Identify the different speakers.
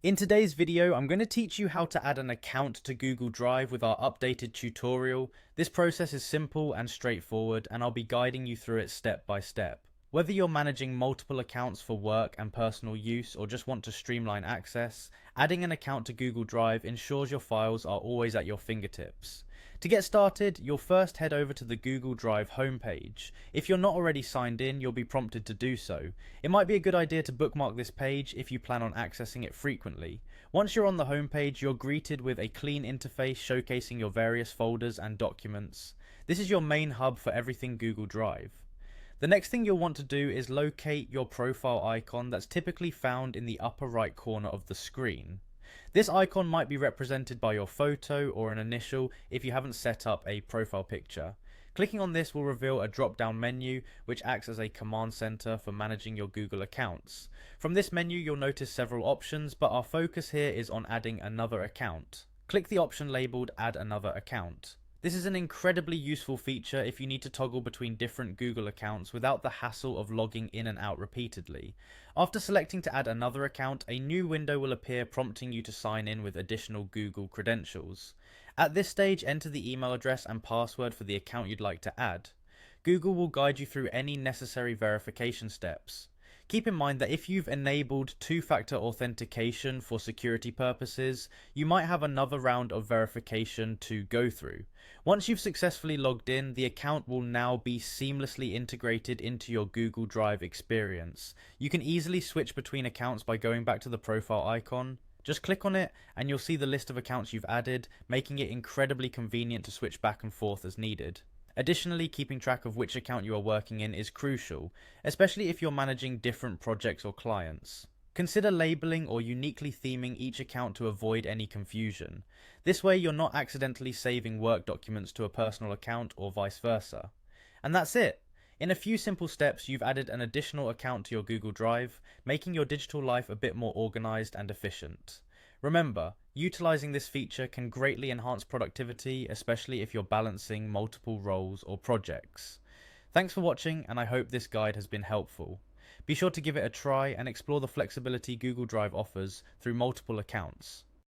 Speaker 1: In today's video, I'm going to teach you how to add an account to Google Drive with our updated tutorial. This process is simple and straightforward, and I'll be guiding you through it step by step. Whether you're managing multiple accounts for work and personal use or just want to streamline access, adding an account to Google Drive ensures your files are always at your fingertips. To get started, you'll first head over to the Google Drive homepage. If you're not already signed in, you'll be prompted to do so. It might be a good idea to bookmark this page if you plan on accessing it frequently. Once you're on the homepage, you're greeted with a clean interface showcasing your various folders and documents. This is your main hub for everything Google Drive. The next thing you'll want to do is locate your profile icon that's typically found in the upper right corner of the screen. This icon might be represented by your photo or an initial if you haven't set up a profile picture. Clicking on this will reveal a drop-down menu which acts as a command center for managing your Google accounts. From this menu you'll notice several options, but our focus here is on adding another account. Click the option labeled Add Another Account. This is an incredibly useful feature if you need to toggle between different Google accounts without the hassle of logging in and out repeatedly. After selecting to add another account, a new window will appear prompting you to sign in with additional Google credentials. At this stage, enter the email address and password for the account you'd like to add. Google will guide you through any necessary verification steps. Keep in mind that if you've enabled two-factor authentication for security purposes, you might have another round of verification to go through. Once you've successfully logged in, the account will now be seamlessly integrated into your Google Drive experience. You can easily switch between accounts by going back to the profile icon. Just click on it and you'll see the list of accounts you've added, making it incredibly convenient to switch back and forth as needed. Additionally, keeping track of which account you are working in is crucial, especially if you're managing different projects or clients. Consider labeling or uniquely theming each account to avoid any confusion. This way you're not accidentally saving work documents to a personal account or vice versa. And that's it! In a few simple steps, you've added an additional account to your Google Drive, making your digital life a bit more organized and efficient. Remember, utilizing this feature can greatly enhance productivity, especially if you're balancing multiple roles or projects. Thanks for watching, and I hope this guide has been helpful. Be sure to give it a try and explore the flexibility Google Drive offers through multiple accounts.